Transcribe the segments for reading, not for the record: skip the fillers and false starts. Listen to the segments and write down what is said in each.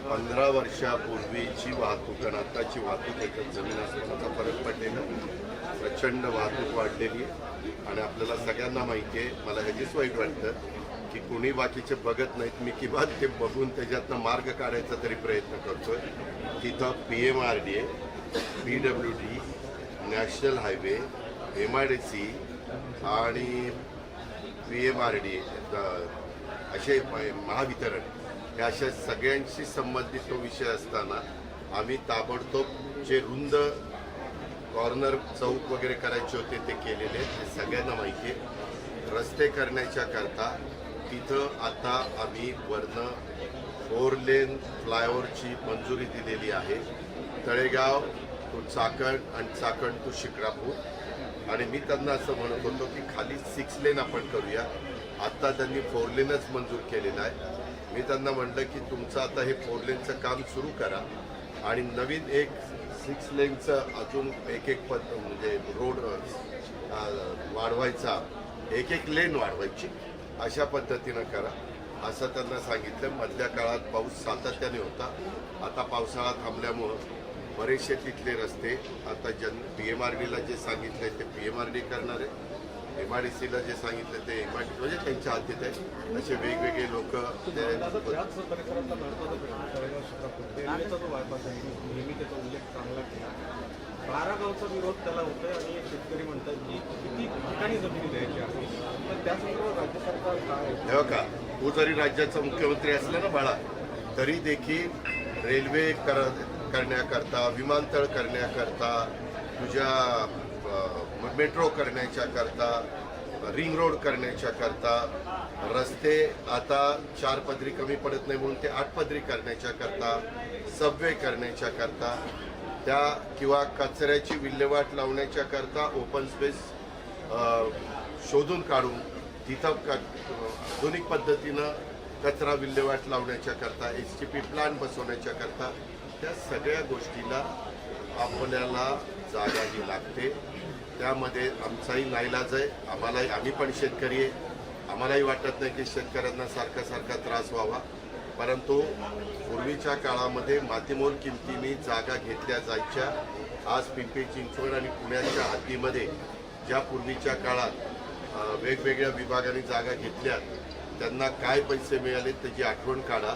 15 वर्षापूर्वीची वाहतूक आणि आताची वाहतूक याच्यात जमीन आसमानाचा फरक पडलेला, प्रचंड वाहतूक वाढलेली आहे. आणि आपल्याला सगळ्यांना माहिती आहे, मला ह्याचीच वाईट वाटतं की कोणी बाकीचे बघत नाहीत, मी किंवा ते बघून त्याच्यातनं मार्ग काढायचा तरी प्रयत्न करतोय. तिथं PMRDA, PWD, national highway, MIDC आणि PMRDA असे महावितरण या अशा सगळ्यांशी संबंधित तो विषय असताना आम्ही ताबडतोब जे रुंद कॉर्नर चौक वगैरे करायचे होते ते केलेले आहेत. ते सगळ्यांना माहिती आहे. रस्ते करण्याच्या करता तिथं आता आम्ही वरनं 4 लेन फ्लायओव्हरची मंजुरी दिलेली आहे. तळेगाव टू चाकण आणि चाकण टू शिक्रापूर. आणि मी त्यांना असं म्हणत होतो की खाली 6 लेन आपण करूया. आता त्यांनी 4 लेनच मंजूर केलेलं आहे. मी त्यांना म्हटलं की तुमचं आता हे 4 लेनचं काम सुरू करा आणि नवीन एक 6 लेनचं अजून एक म्हणजे रोड वाढवायचा, एक लेन वाढवायची अशा पद्धतीनं करा असं त्यांना सांगितलं. मधल्या काळात पाऊस सातत्याने होता. आता पावसाळा थांबल्यामुळं बरेचसे तिथले रस्ते आता PMRDला जे सांगितले ते PMRD करणार आहे. MIDCला जे सांगितलं ते MIDC म्हणजे त्यांच्या हद्दीत आहे. असे वेगवेगळे लोक नेहमी त्याचा उल्लेख चांगला केला. 12 गावचा विरोध त्याला होतोय आणि शेतकरी म्हणतात की किती ठिकाणी जमिनी द्यायची आहे. तर त्यासंदर्भात राज्य सरकार काय हे का तू जरी राज्याचा मुख्यमंत्री असला ना बाळा, तरी देखील रेल्वे करण्याकरता, विमानतळ करण्याकरता, तुझ्या मेट्रो करण्याच्या करता, रिंग रोड करण्याच्या करता, रस्ते आता 4 पदरी कमी पडत नाही म्हणून ते 8 पदरी करण्याच्या करता, सबवे करण्याच्या करता, त्या किंवा कचऱ्याची विल्हेवाट लावण्याच्या करता ओपन स्पेस शोधून काढून तिथं आधुनिक पद्धतीनं कचरा विल्हेवाट लावण्याच्या करता, HTP प्लांट बसवण्याच्या करता, त्या सगळ्या गोष्टीला आपल्याला जागाही लागते. त्यामध्ये आमचाही नाईलाज आहे. आम्ही पण शेतकरी आहे. आम्हालाही वाटत नाही की शेतकऱ्यांना सारखा त्रास व्हावा. परंतु पूर्वीच्या काळामध्ये मातीमोल किमतीने जागा घेतल्या जायच्या. आज पिंपरी चिंचवड आणि पुण्याच्या हद्दीमध्ये ज्या पूर्वीच्या काळात वेगवेगळ्या विभागांनी जागा घेतल्या, त्यांना काय पैसे मिळाले त्याची आठवण काढा.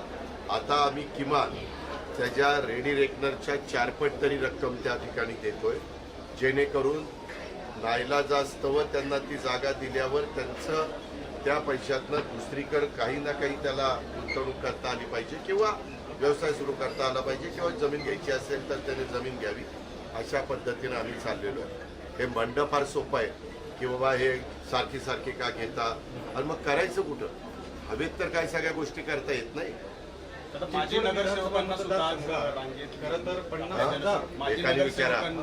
आता आम्ही किमान त्याच्या रेडी रेकनरच्या 4 पट तरी रक्कम त्या ठिकाणी देतोय, जेणेकरून नाईलाजास्तव त्यांना ती जागा दिल्यावर त्यांचं त्या पैशातनं दुसरीकडे काही ना काही त्याला गुंतवणूक करता आली पाहिजे किंवा व्यवसाय सुरू करता आला पाहिजे किंवा जमीन घ्यायची असेल तर त्याने जमीन घ्यावी. अशा पद्धतीनं आम्ही चाललेलो आहे. हे म्हणणं फार सोपं आहे की बाबा हे सारखी का घेता आणि मग करायचं कुठं? हवेत तर काय सगळ्या गोष्टी करता येत नाही. माजी नगरसेवकांना सुद्धा खरं तर 50,000 माजी नगरसेवकांना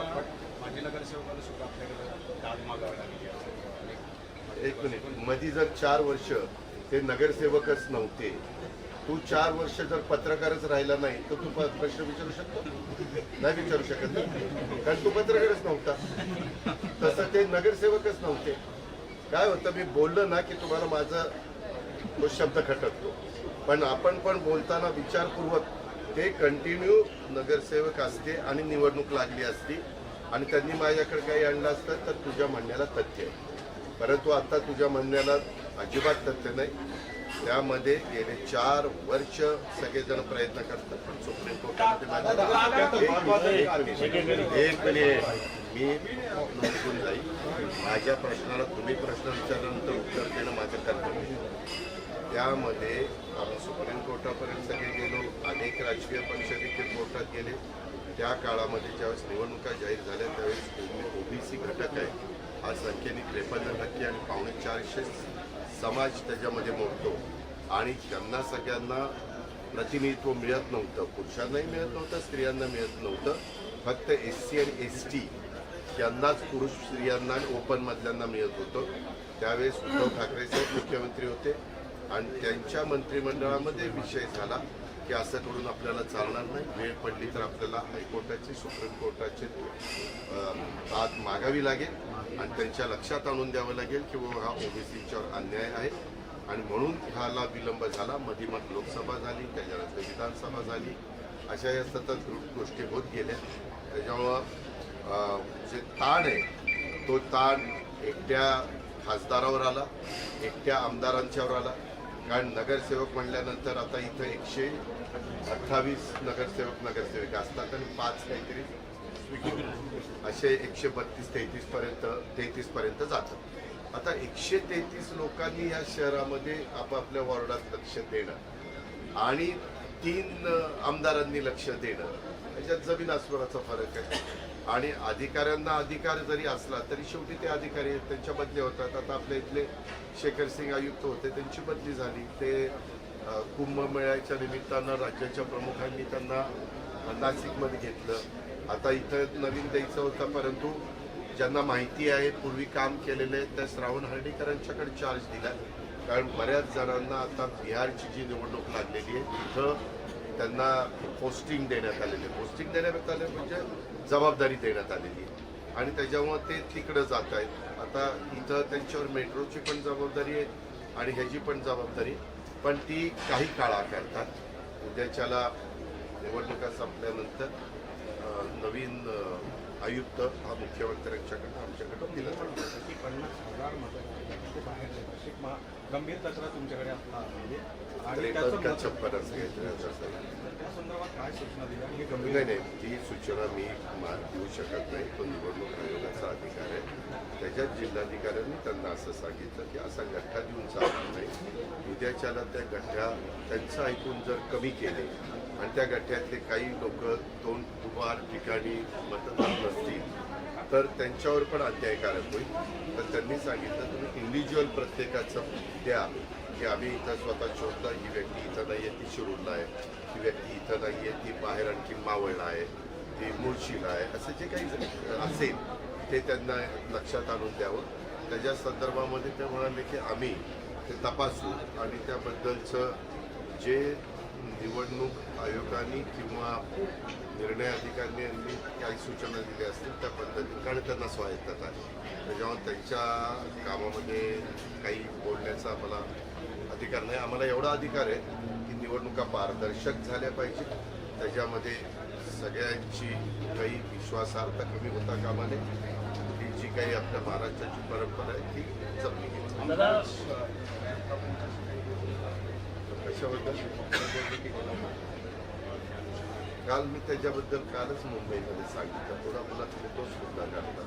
सुद्धा आपल्याकडे दाद मागावी लागली. एक मिनिट, मध्ये जर 4 वर्ष ते नगरसेवकच नव्हते, तू 4 वर्ष जर पत्रकारच राहिला नाही तर तू प्रश्न विचारू शकतो? नाही विचारू शकत नाही, कारण तू पत्रकारच नव्हता. तसं ते नगरसेवकच नव्हते. काय होतं, मी बोललो ना की तुम्हाला माझा तो शब्द खटकतो, पण आपण पण बोलताना विचारपूर्वक ते कंटिन्यू नगरसेवक असते आणि निवडणूक लागली असती आणि त्यांनी माझ्याकडे काही आणलं असतं तर तुझ्या म्हणण्याला तथ्य आहे. परंतु आता तुझ्या म्हणण्याला अजिबात तथ्य नाही. त्यामध्ये गेले 4 वर्ष सगळेजण प्रयत्न करतात, पण सुप्रीम कोर्टामध्ये एक मिनिट मी नोंदून जाईल. माझ्या प्रश्नाला तुम्ही प्रश्न विचारल्यानंतर उत्तर देणं माझं कर्तव्य. त्यामध्ये आम्ही सुप्रीम कोर्टापर्यंत सगळे गेलो, अनेक राजकीय पक्ष देखील कोर्टात गेले. त्या काळामध्ये ज्यावेळेस निवडणुका जाहीर झाल्या त्यावेळेस OBC घटक आहे हा संख्येने 53% आणि 450 समाज त्याच्यामध्ये मोडतो आणि त्यांना सगळ्यांना प्रतिनिधित्व मिळत नव्हतं. पुरुषांनाही मिळत नव्हतं, स्त्रियांना मिळत नव्हतं. फक्त SC आणि ST यांनाच पुरुष स्त्रियांना आणि ओपनमधल्यांना मिळत होतं. त्यावेळेस उद्धव ठाकरे साहेब मुख्यमंत्री होते आणि त्यांच्या मंत्रिमंडळामध्ये विषय झाला की असं करून आपल्याला चालणार नाही, वेळ पडली तर आपल्याला हायकोर्टाची, सुप्रीम कोर्टाची दाद मागावी लागेल आणि त्यांच्या लक्षात आणून द्यावं लागेल की हा OBCच्यावर अन्याय आहे. आणि म्हणून ह्याला विलंब झाला. मध्ये मग लोकसभा झाली, त्याच्यानंतर विधानसभा झाली, अशा या सतत गोष्टी होत गेल्या. त्याच्यामुळं जे ताण आहे तो ताण एकट्या खासदारावर आला, एकट्या आमदारांच्यावर आला. कारण नगरसेवक म्हणल्यानंतर आता इथं 128 नगरसेविका असतात आणि 5 काहीतरी असे 132-33 पर्यंत जातात. आता 133 लोकांनी या शहरामध्ये आपापल्या वॉर्डात लक्ष देणं आणि 3 आमदारांनी लक्ष देणं, याच्यात जमीन आसमानाचा फरक आहे. आणि अधिकाऱ्यांना अधिकार जरी असला तरी शेवटी ते अधिकारी त्यांच्या बदली होतात. आता आपल्या इथले शेखर सिंग आयुक्त होते, त्यांची बदली झाली. ते कुंभमेळ्याच्या निमित्तानं राज्याच्या प्रमुखांनी त्यांना नाशिकमध्ये घेतलं. आता इथं नवीन द्यायचं होतं, परंतु ज्यांना माहिती आहे, पूर्वी काम केलेले आहे, त्या श्रावण हर्डीकरांच्याकडे चार्ज दिला. कारण बऱ्याच जणांना आता बिहारची जी निवडणूक लागलेली आहे तिथं त्यांना पोस्टिंग देण्यात आलेली आहे. पोस्टिंग देण्यात आले म्हणजे जबाबदारी देण्यात आलेली आहे आणि त्याच्यामुळं ते तिकडं जात आहेत. आता इथं त्यांच्यावर मेट्रोची पण जबाबदारी आहे आणि ह्याची पण जबाबदारी, पण ती काही काळाकरता. उद्याच्याला निवडणुका संपल्यानंतर नवीन आयुक्त हा मुख्यमंत्र्यांच्याकडनं आमच्याकडं दिला जातो. 50,000 मतं बाहेर येतात. अशी गंभीर तक्रार तुमच्याकडे असणार म्हणजे आणि 53-56 त्या संदर्भात काय सूचना दिल्या आणि हे गंभीर नाही, ती सूचना मी देऊ शकत नाही. तो निवडणूक आयोगाचा अधिकार आहे. त्याच्यात जिल्हाधिकाऱ्यांनी त्यांना असं सांगितलं की असा गठ्ठा देऊन चालत नाही. उद्याच्याला त्या गठ्ठा त्यांचं ऐकून जर कमी केले आणि त्या गठ्ठ्यातले काही लोक 2 दुबार ठिकाणी मतदार नसतील तर त्यांच्यावर पण अन्यायकारक होईल. तर त्यांनी सांगितलं तुम्ही इंडिव्हिज्युअल प्रत्येकाचं द्या की आम्ही इथं स्वतः शोधलं, ही व्यक्ती इथं नाही आहे, ती शिरूरला आहे, ही व्यक्ती इथं नाही आहे, ती बाहेर आणखी मावळला आहे, ती मुळशीला आहे, असं जे काही असेल ते त्यांना लक्षात आणून द्यावं. त्याच्या संदर्भामध्ये ते म्हणाले की आम्ही ते तपासू आणि त्याबद्दलचं जे निवडणूक आयोगाने किंवा निर्णय अधिकाऱ्यांनी काही सूचना दिल्या असतील त्या पद्धतीने, कारण त्यांना स्वायत्तता आहे, त्याच्यामुळे त्यांच्या कामामध्ये काही बोलण्याचा आम्हाला अधिकार नाही. आम्हाला एवढा अधिकार आहे की निवडणुका पारदर्शक झाल्या पाहिजे, त्याच्यामध्ये सगळ्यांची काही विश्वासार्हता कमी होता कामा नये. ही जी काही आपल्या महाराष्ट्राची परंपरा आहे ती जपली गेली. कशाबद्दल काल मी त्याच्याबद्दल कालच मुंबईमध्ये सांगितलं. थोडा मला तोच मुद्दा काढला.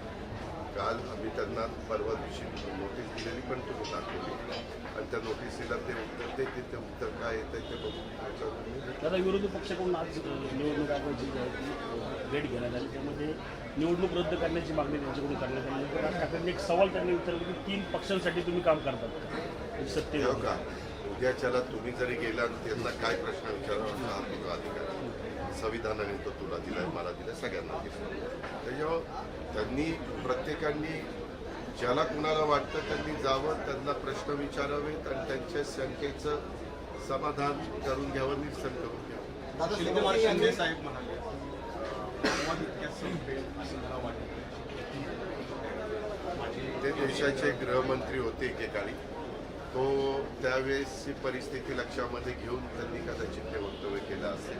काल आम्ही त्यांना परवा दिवशी नोटीस दिलेली पण तुम्ही दाखवली आणि त्या नोटीसीला ते उत्तर देते. ते उत्तर काय येतं ते बघून दादा, विरोधी पक्षाकडून आज निवडणूक आयोगाची भेट घेण्यात आली, त्यामध्ये निवडणूक रद्द करण्याची मागणी त्यांच्याकडून करण्यात आली. तर राज ठाकरेंनी एक सवाल त्यांनी विचारला की 3 पक्षांसाठी तुम्ही काम करतात सत्ते हो का? उद्याच्याला तुम्ही जरी गेला त्यांना काय प्रश्न विचारावा हा तुझा अधिकार आहे. संविधानाने तो तुला दिलाय, मला दिलाय, सगळ्यांना दिला. त्याच्यावर त्यांनी प्रत्येकाने ज्याला कुणाला वाटतं त्यांनी जावं, त्यांना प्रश्न विचारावेत आणि त्यांच्या शंकेचं समाधान करून घ्यावं, निरसन करून घ्यावं. शिवकुमार शिंदे साहेब म्हणाले असं मला वाटतं. ते देशाचे गृहमंत्री होते एकेकाळी. तो त्यावेळेसची परिस्थिती लक्षामध्ये घेऊन त्यांनी कदाचित ते वक्तव्य केलं असेल.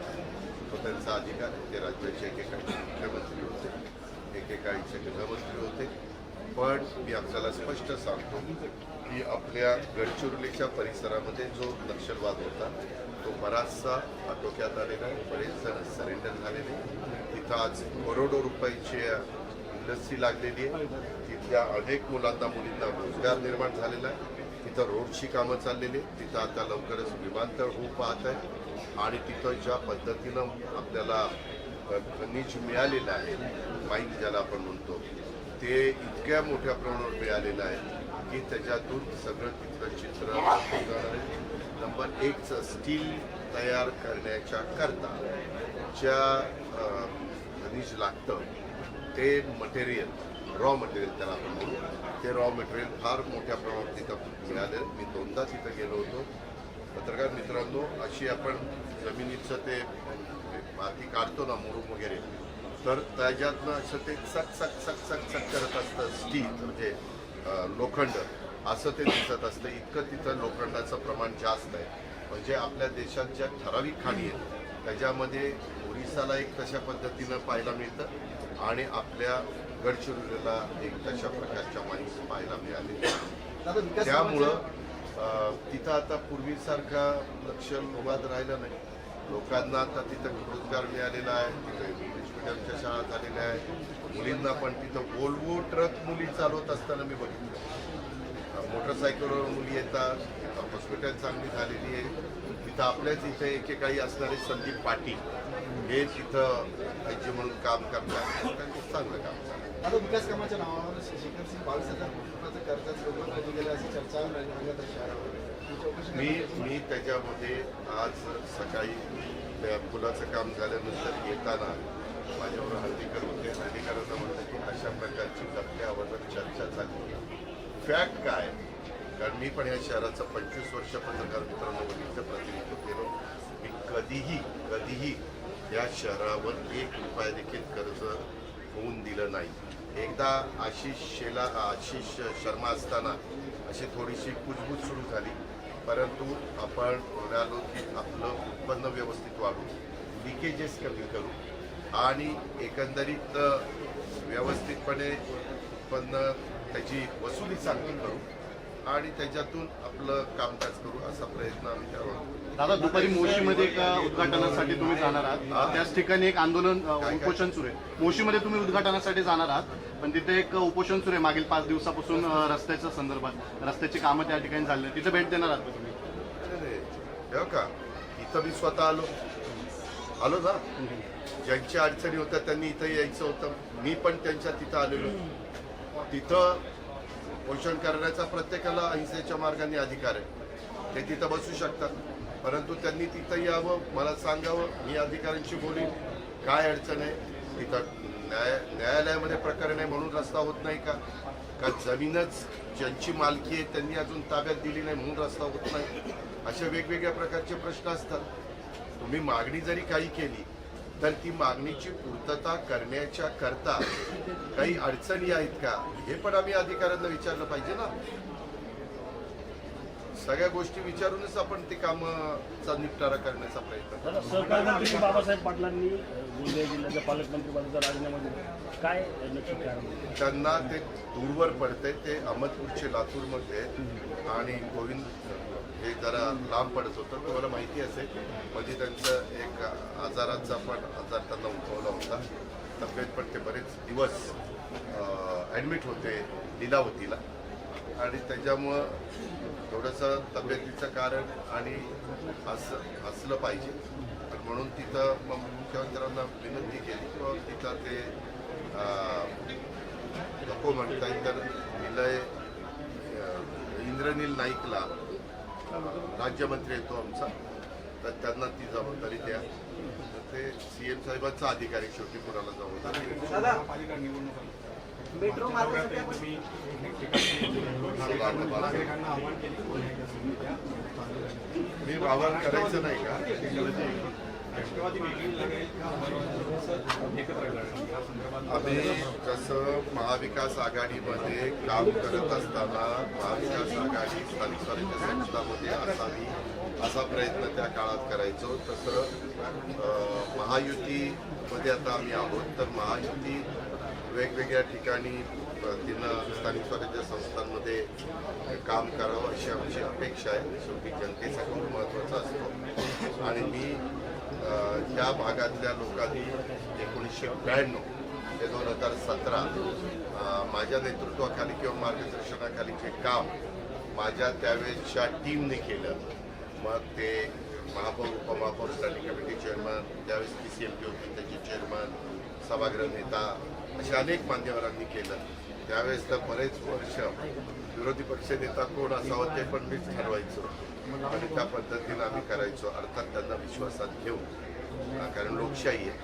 तो त्यांचा अधिकार आहे. ते राज्याचे एकेकाळचे मुख्यमंत्री होते, एकेकाळचे गृहमंत्री होते. पण मी आपल्याला स्पष्ट सांगतो की आपल्या गडचिरोलीच्या परिसरामध्ये जो नक्षलवाद होता तो बराचसा आटोक्यात आलेला आहे. बरेच जण सरेंडर झालेले. तिथं आज करोडो रुपयाची इंडस्ट्री लागलेली आहे. तिथल्या अनेक मुलांना मुलींना रोजगार निर्माण झालेला आहे. तिथं रोडची कामं चाललेली आहेत. तिथं आता लवकरच विमानतळ होऊ पाहत आहे आणि तिथं ज्या पद्धतीनं आपल्याला खनिज मिळालेलं आहे, माईन ज्याला आपण म्हणतो, ते इतक्या मोठ्या प्रमाणावर मिळालेलं आहे की त्याच्यातून सगळं तिथलं चित्र जाणार आहे. नंबर 1चं स्टील तयार करण्याच्या करता ज्या खनिज लागतं ते मटेरियल, रॉ मटेरियल त्याला आपण म्हणू, ते रॉ मटेरियल फार मोठ्या प्रमाणात तिथं मिळालं. मी 2दा तिथं गेलो होतो. पत्रकार मित्रांनो, अशी आपण जमिनीचं ते माती काढतो ना, मुरुम वगैरे, तर त्याच्यातनं असं ते चक चक चक चक चक करत असतं स्टील, म्हणजे लोखंड, असं ते दिसत असतं. इतकं तिथं लोखंडाचं प्रमाण जास्त आहे. म्हणजे आपल्या देशात ज्या ठराविक खाणी आहेत त्याच्यामध्ये ओरिसाला एक तशा पद्धतीनं पाहायला मिळतं आणि आपल्या गडचिरोलीला एक तशा प्रकारच्या माहिती पाहायला मिळाली. त्यामुळं तिथं आता पूर्वीसारखा लक्ष लोभात राहिलं नाही. लोकांना आता तिथं रोजगार मिळालेला आहे. तिथं इंग्लिश मिडियमच्या शाळा झालेल्या आहेत. मुलींना पण तिथं वोल्वो ट्रक मुली चालवत असताना मी बघितलं. मोटरसायकलवर मुली येतात. हॉस्पिटल चांगली झालेली आहे. तिथं आपल्याच इथे एकेकाळी असणारे संदीप पाटील हे तिथं आजी म्हणून काम करतात. त्यांचं चांगलं काम चाललं. आता विकास कामाच्या नावावर शेखरसिंग बाळासाहेब कुटुंबाचं कर्जाचं लोकांना कधी गेलं अशी चर्चा रंगत शहरावर. मी त्याच्यामध्ये आज सकाळी त्या पुलाचं काम झाल्यानंतर येताना माझ्यावर हल्दीकर होते. हल्दीकरांना म्हटलं की अशा प्रकारची गप्प्यावर चर्चा झाली. फॅक्ट काय? कारण मी पण या शहराचं 25 वर्ष पत्रकार मित्रांनो प्रतिनिधित्व केलं. मी कधीही या शहरावर 1 रुपया देखील कर्ज होऊन दिलं नाही. एकदा आशिष शर्मा असताना अशी थोडीशी कुजबूज सुरू झाली. परंतु आपण म्हणालो की आपलं उत्पन्न व्यवस्थित वाढू, लिकेजेस कमी करू आणि एकंदरीत व्यवस्थितपणे उत्पन्न त्याची वसुली चांगली करू आणि त्याच्यातून आपलं कामकाज करू असा प्रयत्न आम्ही करावा. दादा, दुपारी मोशीमध्ये एक उद्घाटनासाठी तुम्ही जाणार आहात. त्याच ठिकाणी एक आंदोलन उपोषण सुरू आहे. मोशीमध्ये तुम्ही उद्घाटनासाठी जाणार आहात पण तिथे एक उपोषण सुरू आहे मागील 5 दिवसापासून रस्त्याच्या संदर्भात. रस्त्याची कामं त्या ठिकाणी झाली. तिथे भेट देणार आहात तुम्ही? नाही का, इथं मी स्वतः आलो ना. ज्यांच्या अडचणी होत्या त्यांनी इथं यायचं होतं. मी पण त्यांच्या तिथं आलेलो. तिथं पोषण करण्याचा प्रत्येकाला अहिंसेच्या मार्गाने अधिकार आहे. ते तिथं बसू शकतात. परंतु त्यांनी तिथं यावं, मला सांगावं. मी अधिकाऱ्यांशी बोलीन काय अडचण आहे. तिथं न्यायालयामध्ये प्रकरण आहे म्हणून रस्ता होत नाही का जमीनच ज्यांची मालकी आहे त्यांनी अजून ताब्यात दिली नाही म्हणून रस्ता होत नाही. अशा वेगवेगळ्या प्रकारचे प्रश्न असतात. तुम्ही मागणी जरी काही केली तर ती मागणीची पूर्तता करण्याच्या करता काही अडचणी आहेत का हे पण आम्ही अधिकाऱ्यांना विचारलं पाहिजे ना. सगळ्या गोष्टी विचारूनच आपण ते कामाचा निपटारा करण्याचा प्रयत्न दादा, सहकार मंत्री बाबासाहेब पाटलांनी गोंदिया जिल्ह्याच्या पालकमंत्री पदाचा राजीनामा दिला. काय नक्की कारण? त्यांना ते दूरवर पडते. ते अहमदपूरचे लातूरमध्ये आणि गोविंद हे जरा लांब पडत होतं. तुम्हाला माहिती असेल म्हणजे त्यांचं एक आजाराचा पण आजार त्यांना उद्भवला होता. तब्येत पण ते बरेच दिवस ॲडमिट होते लीलावतीला आणि त्याच्यामुळं थोडंसं तब्येतीचं कारण आणि असलं पाहिजे म्हणून तिथं मग मुख्यमंत्र्यांना विनंती केली किंवा तिथं ते नको म्हणता येईल तर इंद्रनील नाईकला राज्यमंत्री येतो आमचा तर त्यांना ती जबाबदारी द्या. तर ते CM साहेबांचा अधिकारी शेवटी पुराला जबाबदारी. पालिका निवडणूक मेट्रो मार्गासाठी तुम्ही नागरिकांना आव्हान केली. मी आवाहन करायचं नाही का? राष्ट्रवादी वेगळी लढेल का एकत्र लढेल या संदर्भात आम्ही कसं महाविकास आघाडीमध्ये काम करत असताना महाविकास आघाडी स्थानिक स्वराज्य संस्थांमध्ये असावी असा प्रयत्न त्या काळात करायचो. तसं महायुतीमध्ये आता आम्ही आहोत तर महायुती वेगवेगळ्या ठिकाणी तिनं स्थानिक स्वराज्य संस्थांमध्ये काम करावं अशी आमची अपेक्षा आहे. शेवटी जनतेचा खूप महत्त्वाचा असतो आणि मी ह्या भागातल्या लोकांनी 1992 ते 2017 माझ्या नेतृत्वाखाली किंवा मार्गदर्शनाखाली जे काम माझ्या त्यावेळेसच्या टीमने केलं. मग ते महापौर उपमहापौर स्टँडिंग कमिटी चेअरमन त्यावेळेस PCLP होते त्याचे चेअरमन सभागृह नेता अशा अनेक मान्यवरांनी केलं. त्यावेळेस तर बरेच वर्ष विरोधी पक्ष नेता कोण असावं ते पण मीच ठरवायचो आणि त्या पद्धतीनं आम्ही करायचो. अर्थात त्यांना विश्वासात घेऊन कारण लोकशाही आहे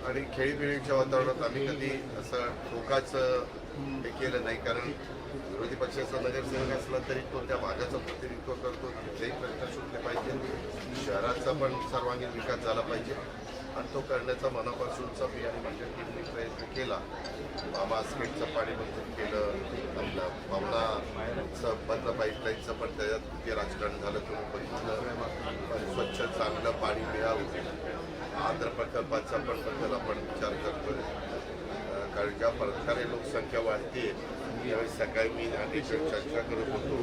आणि खेळीमेळीच्या वातावरणात आम्ही कधी असं टोकाचं हे केलं नाही. कारण विरोधी पक्षाचा नगरसेवक असला तरी तो त्या भागाचं प्रतिनिधित्व करतो. तिथलेही प्रश्न सुटले पाहिजे. शहराचा पण सर्वांगीण विकास झाला पाहिजे आणि तो करणार. करण्याचा मनापासूनचा मी आणि माझ्या टीमने प्रयत्न केला. मामास्केटचं पाणी मंजूर केलं, आपलं पवनाचं बंद पाईपलाईनचं पण त्याच्यात किती राजकारण झालं तुम्ही बघितलं. पण स्वच्छ चांगलं पाणी मिळावं. आंध्र प्रकल्पाचा पण बद्दल आपण विचार करतोय, कारण ज्या प्रकारे लोकसंख्या वाढते त्यावेळी सकाळी मी ज्ञानेश्वर चर्चा करत होतो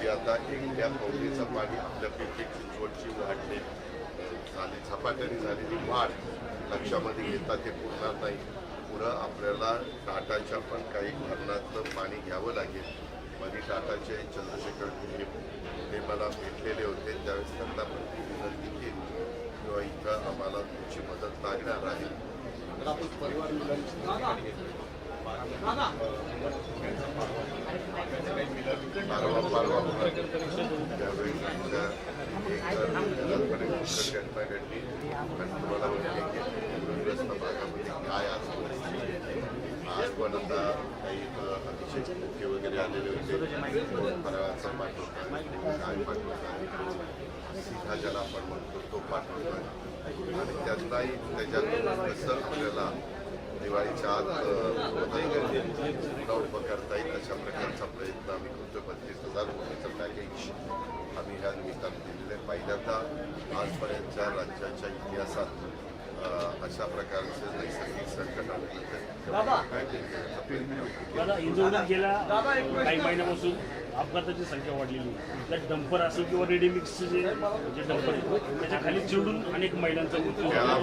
की आता एकट्या पावलीचं पाणी आपल्या पिंपरी चिंचवडची वाढले झाली, झपाट्याने झालेली वाढ लक्षामध्ये घेता ते पुरणार नाही. पुढं आपल्याला टाटाच्या पण काही धरणातलं पाणी घ्यावं लागेल. मध्ये टाटाचे चंद्रशेखर गुंडे ते मला भेटलेले होते, त्यावेळेस त्यांना पण ती विनंती केली किंवा इथं आम्हाला तुमची मदत लागणार आहे. तर आपण परिवार मुलांची पारवा त्यावेळी घटना घडली आणि तुम्हाला माहिती की पूरग्रस्त भागामध्ये काय आज पण आता काही अतिशय मुख्य वगैरे आलेले होते. फराळाचा पाठवता, काय पाठवता, सीधा ज्याला आपण म्हणतो तो पाठवतोय आणि त्यांनाही त्याच्यातून कसं आपल्याला दिवाळीच्या आत उभं करता येईल अशा प्रकारचा प्रयत्न आम्ही करतोय. 32,000 कोटीचं पॅकेज आम्ही ह्या निमित्तानं दिलेलं आहे. पहिल्यांदा आजपर्यंतच्या राज्याच्या इतिहासात अशा प्रकारचे नैसर्गिक संकट आलेलं दादा, इंदोरीत गेल्या काही महिन्यापासून अपघाताची संख्या वाढलेली आहे. त्यात डंपर असेल किंवा रेडीमिक्सचे जे डंपर आहेत त्याच्या खाली चिडून अनेक महिलांचा मृत्यू झाला.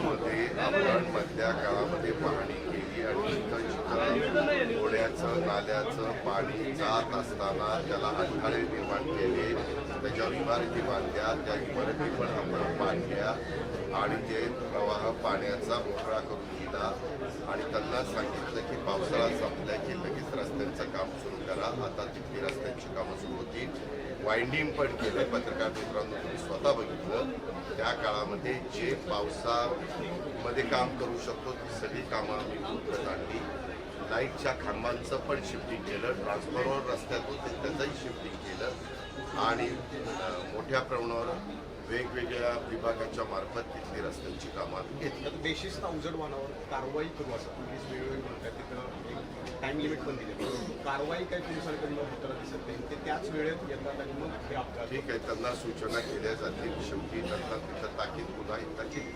त्यामध्ये आपण मधल्या काळामध्ये पाहणी केली आणि इथं ओढ्याचं नाल्याचं पाणी जात असताना त्याला अडथळे निर्माण केले, त्याच्यावर इमारती बांधल्या, त्या इमारती पण आपण पाडल्या आणि ते प्रवाह पाण्याचा मोकळा करून दिला आणि त्यांना सांगितलं की पावसाळा संपला की लगेच रस्त्यांचं काम सुरू करा. आता तिथली रस्त्यांची कामं सुरू होती. वाइंडिंग पण केलंय. पत्रकार मित्रांनो, तुम्ही स्वतः बघितलं त्या काळामध्ये जे पावसामध्ये काम करू शकतो ती सगळी कामं आम्ही पूर्ण आणली. लाईटच्या खांबांचं पण शिफ्टिंग केलं, ट्रान्सफॉर्मर रस्त्यात होते त्याचंही शिफ्टिंग केलं आणि मोठ्या प्रमाणावर वेगवेगळ्या विभागाच्या मार्फत तिथली रस्त्यांची कामं आम्ही घेतली. तर बेशिस्ता उजडवानावर कारवाई करू असं पोलीस वेळोवेळी म्हणतात. तिथं एक टाइम लिमिट पण दिली, कारवाई काही पोलिसांकडून होताना दिसत नाही. ते त्याच वेळेत येतात आणि मग हे अपघात. ठीक आहे, त्यांना सूचना केल्या जातील. शेवटी त्यांना तिथं ताकीद पुन्हा एकदा केली.